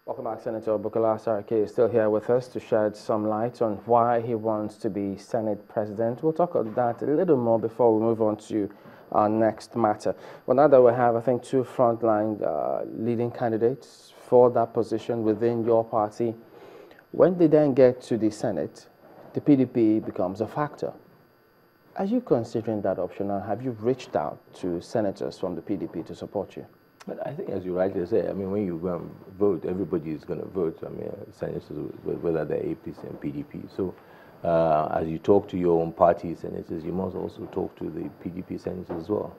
Welcome back, Senator Bukola Saraki is still here with us to shed some light on why he wants to be Senate President. We'll talk about that a little more before we move on to our next matter. Well, now that we have, I think, two frontline leading candidates for that position within your party, when they then get to the Senate, the PDP becomes a factor. Are you considering that option, or have you reached out to senators from the PDP to support you? But I think, as you rightly say, I mean, when you vote, everybody is going to vote. I mean, senators, whether they're APC and PDP. So, as you talk to your own party senators, you must also talk to the PDP senators as well.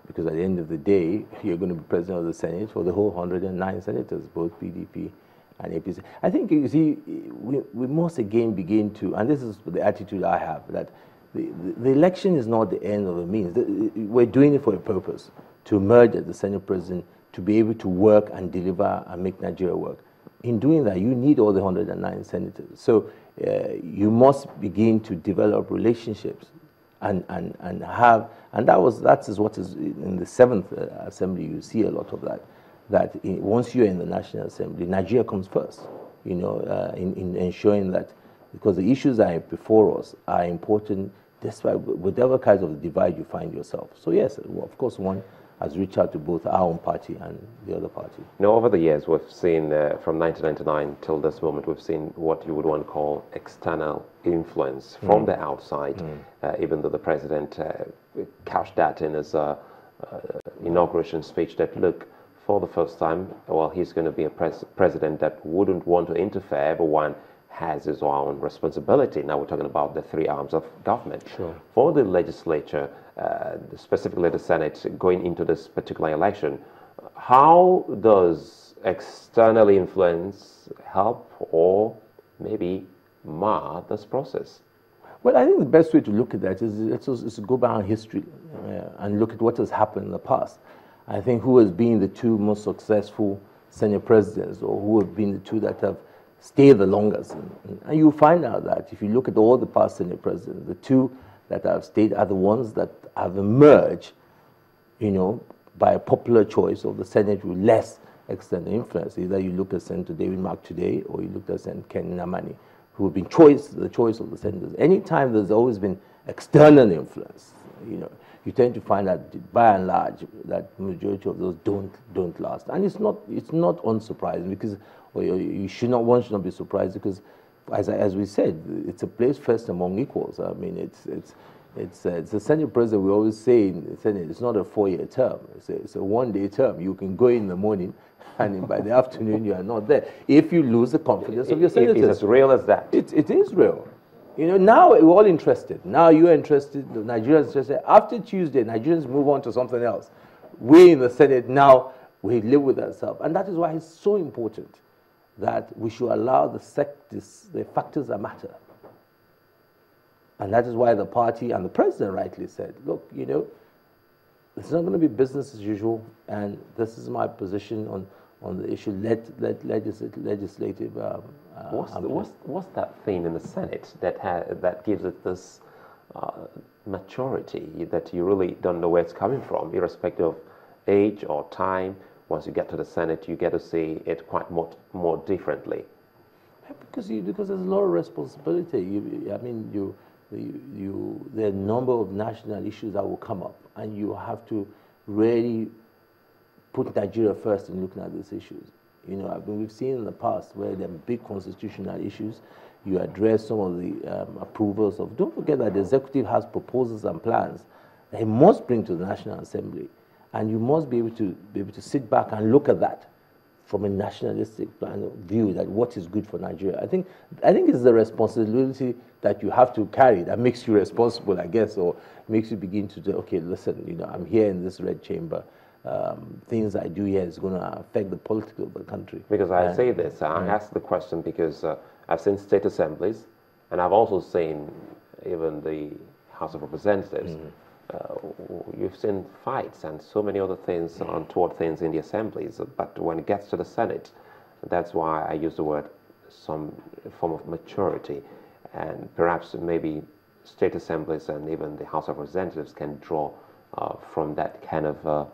Because at the end of the day, you're going to be president of the Senate for the whole 109 senators, both PDP and APC. I think, you see, we must again begin to, and this is the attitude I have, that the election is not the end of the means. We're doing it for a purpose, to emerge as the Senate President, to be able to work and deliver and make Nigeria work. In doing that, you need all the 109 senators. So you must begin to develop relationships and that is what is in the 7th Assembly. You see a lot of that. Once you're in the National Assembly, Nigeria comes first, you know, in ensuring that, because the issues that are before us are important despite whatever kinds of divide you find yourself. So yes, of course, one has reached out to both our own party and the other party. Now, over the years, we've seen from 1999 till this moment, we've seen what you would want to call external influence from the outside, even though the president couched that in his inauguration speech that, look, for the first time, well, he's going to be a president that wouldn't want to interfere. Everyone has his own responsibility. Now we're talking about the three arms of government. Sure. For the legislature, specifically the Senate, going into this particular election, how does external influence help or maybe mar this process? Well, I think the best way to look at that is to go back in history and look at what has happened in the past. I think who has been the two most successful Senate presidents, or who have been the two that have stayed the longest. And you find out that if you look at all the past Senate presidents, the two that have stayed are the ones that have emerged, you know, by a popular choice of the Senate with less external influence. Either you look at Senator David Mark today, or you look at Senator Ken Namani, who have been the choice of the senators. Anytime there's always been external influence, you know, you tend to find that by and large that majority of those don't last. And it's not unsurprising, because one should not be surprised, because as we said, it's a place first among equals. I mean, it's the Senate president. We always say in the Senate, it's not a 4-year term. It's a one-day term. You can go in the morning, and by the afternoon you are not there. If you lose the confidence of your senators, it's as real as that. It is real. You know, now we're all interested. Now you're interested. The Nigerians interested. After Tuesday, Nigerians move on to something else. We in the Senate now, we live with ourselves, and that is why it's so important that we should allow the factors that matter. And that is why the party and the president rightly said, look, you know, it's not going to be business as usual, and this is my position on the issue. Let legislative. What's that thing in the Senate that gives it this maturity that you really don't know where it's coming from, irrespective of age or time? Once you get to the Senate, you get to see it quite more differently. Because there's a lot of responsibility. There are a number of national issues that will come up, and you have to really put Nigeria first in looking at these issues. You know, we've seen in the past where there are big constitutional issues. You address some of the approvals of. Don't forget that the executive has proposals and plans that it must bring to the National Assembly, and you must be able to sit back and look at that from a nationalistic plan of view, that what is good for Nigeria. I think it's the responsibility that you have to carry that makes you responsible, I guess, or makes you begin to say, okay, listen, you know, I'm here in this red chamber. Things I do here is going to affect the politics of the country. Because I say this, I ask the question because I've seen state assemblies, and I've also seen even the House of Representatives. You've seen fights and so many other things, untoward things in the assemblies, but when it gets to the Senate, that's why I use the word some form of maturity, and perhaps maybe state assemblies and even the House of Representatives can draw from that kind of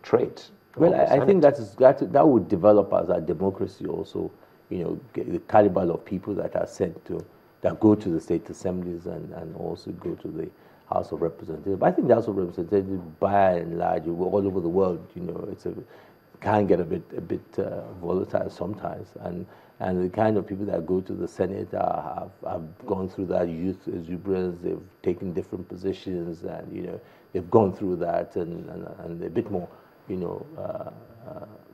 trait Well, I think that would develop as a democracy also, the caliber of people that are sent to, that go to the state assemblies and also go to the House of Representatives. But I think the House of Representatives, by and large, all over the world, can get a bit volatile sometimes, and the kind of people that go to the Senate have gone through that youth exuberance. They've taken different positions, and they've gone through that, and they're a bit more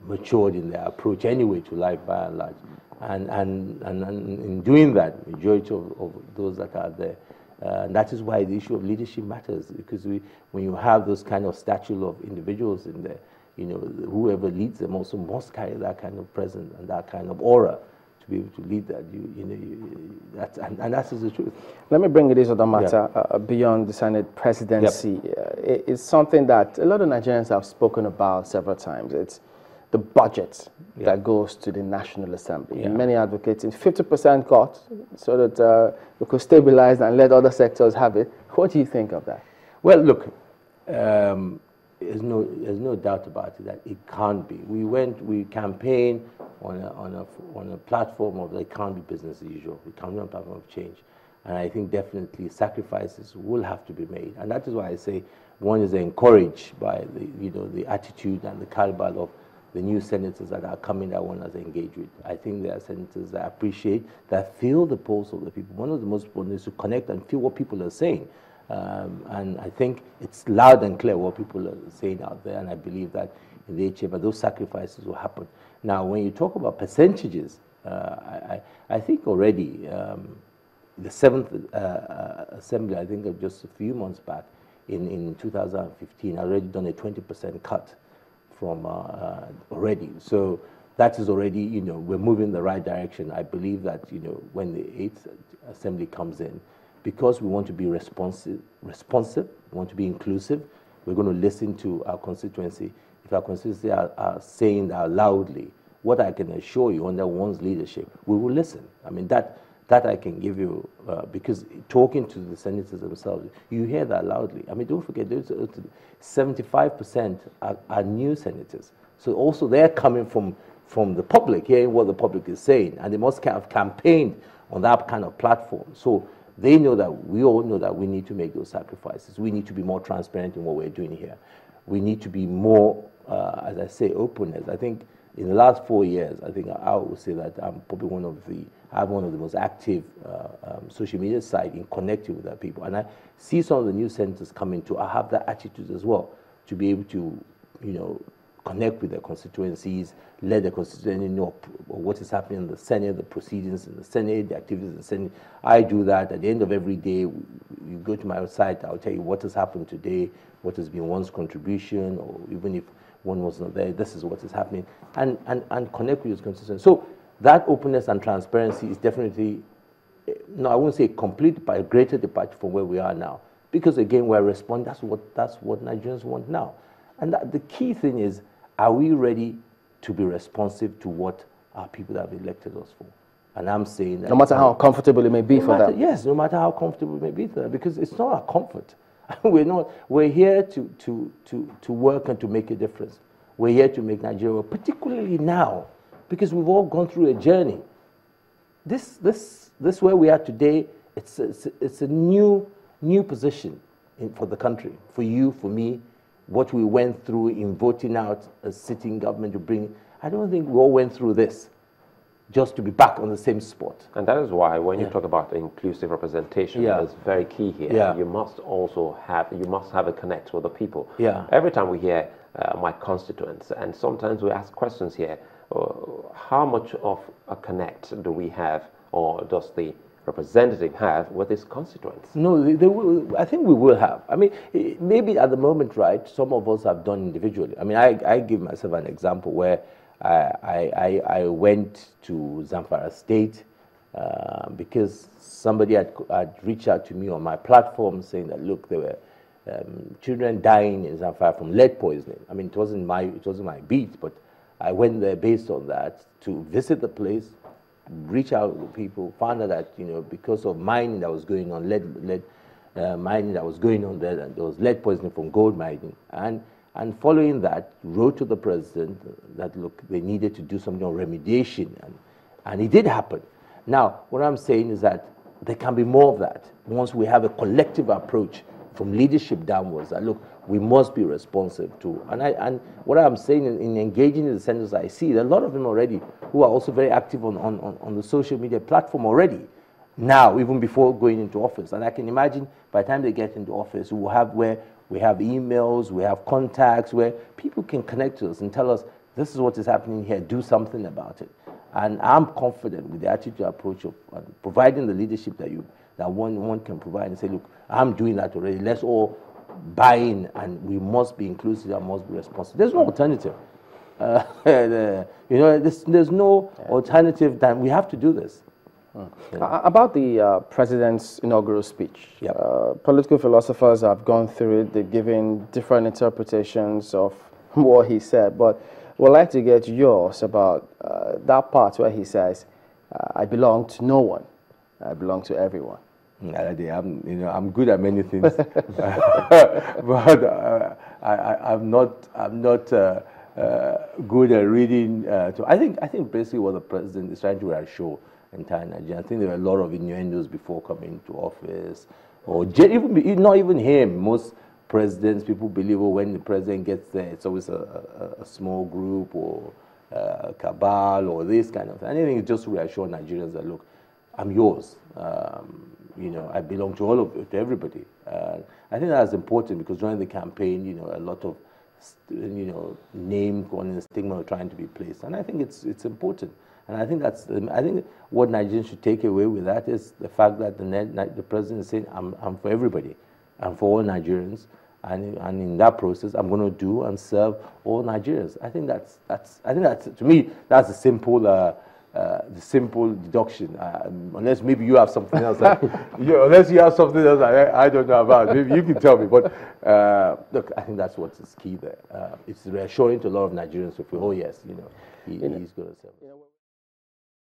matured in their approach anyway to life, by and large, and in doing that, majority of those that are there. That is why the issue of leadership matters, because when you have those kind of stature of individuals in there, whoever leads them also must carry that kind of presence and that kind of aura to be able to lead that. And that is the truth. Let me bring this other matter beyond the Senate presidency. Yep. It's something that a lot of Nigerians have spoken about several times. It's the budget that goes to the National Assembly. Many advocating 50% cut so that we could stabilize and let other sectors have it. What do you think of that? Well, look, there's no doubt about it that it can't be. We campaigned on a platform of it can't be business as usual. We can't be on a platform of change. And I think definitely sacrifices will have to be made. And that is why I say one is encouraged by the attitude and the caliber of the new senators that are coming that one has engaged with. I think there are senators that appreciate, that feel the pulse of the people. One of the most important is to connect and feel what people are saying. And I think it's loud and clear what people are saying out there, and I believe that in the chamber those sacrifices will happen. Now, when you talk about percentages, I think already the 7th Assembly, I think just a few months back, in 2015, already done a 20% cut from already. So that is already, we're moving in the right direction. I believe that, when the 8th Assembly comes in, because we want to be responsive, we want to be inclusive, we're going to listen to our constituency. If our constituency are saying that loudly, what I can assure you under one's leadership, we will listen. I mean, that I can give you, because talking to the senators themselves, you hear that loudly. I mean, don't forget, 75% are new senators. So also they're coming from the public, hearing what the public is saying, and they must have campaigned on that kind of platform. So they know that, we all know that we need to make those sacrifices. We need to be more transparent in what we're doing here. We need to be more, as I say, openness. I think in the last 4 years, I think I would say that I'm probably I have one of the most active social media site in connecting with our people. And I see some of the new senators coming to, I have that attitude as well, to be able to, connect with their constituencies, let the constituency know what is happening in the Senate, the proceedings in the Senate, the activities in the Senate. I do that at the end of every day. You go to my website, I'll tell you what has happened today, what has been one's contribution, or even if one was not there, this is what is happening, and connect with your constituency. So that openness and transparency is definitely, no, I won't say complete, but a greater departure from where we are now. Because again, we're responding, that's what Nigerians want now. And the key thing is, are we ready to be responsive to what our people have elected us for? And I'm saying that, no matter how comfortable it may be for them. Yes, no matter how comfortable it may be for them, because it's not our comfort. We're here to work and to make a difference. We're here to make Nigeria, particularly now, because we've all gone through a journey. This where we are today, it's a new position for the country, for you, for me. What we went through in voting out a sitting government to bring, I don't think we all went through this just to be back on the same spot. And that is why when you talk about inclusive representation, it's very key here. You must also have a connect with the people. Every time we hear my constituents, and sometimes we ask questions here, how much of a connect do we have, or does the representative have with his constituents? No, I think we will have. I mean, maybe at the moment, right, some of us have done individually. I mean, I give myself an example where I went to Zamfara State because somebody had reached out to me on my platform saying that, look, there were children dying in Zamfara from lead poisoning. I mean, it wasn't my beat, but I went there based on that to visit the place, reach out to people, found out that, because of mining that was going on, lead mining that was going on there, and there was lead poisoning from gold mining. And And following that, wrote to the president that, look, they needed to do something on remediation, and it did happen. Now, what I'm saying is that there can be more of that once we have a collective approach from leadership downwards, that, look, we must be responsive to. And what I'm saying in engaging in the centers I see, there are a lot of them already who are also very active on the social media platform already, now, even before going into office. And I can imagine by the time they get into office, we will have where we have emails, we have contacts, where people can connect to us and tell us, this is what is happening here, do something about it. And I'm confident with the attitude approach of providing the leadership that one can provide and say, look, I'm doing that already. Let's all buy in, and we must be inclusive and must be responsible. There's no alternative. There's no alternative than we have to do this. About the president's inaugural speech, political philosophers have gone through it. They've given different interpretations of what he said, but we'd like to get yours about that part where he says, I belong to no one, I belong to everyone. I'm good at many things, but I'm not good at reading. I think basically what the president is trying to reassure entire Nigeria. I think there were a lot of innuendos before coming to office, or not even him. Most presidents, people believe, when the president gets there, it's always a small group or a cabal or this kind of thing. Anything is just to reassure Nigerians that, look, I'm yours. I belong to all of you, to everybody. I think that's important because during the campaign, a lot of name calling and stigma are trying to be placed, and I think it's important. And I think what Nigerians should take away with that is the fact that the president is saying, I'm for everybody, I'm for all Nigerians, and in that process, I'm going to do and serve all Nigerians. I think that's to me, that's the simple deduction. Unless maybe you have something else, unless you have something else I don't know about, maybe you can tell me. But look, I think that's what is key there. It's reassuring to a lot of Nigerians to feel, oh yes, he's going to serve.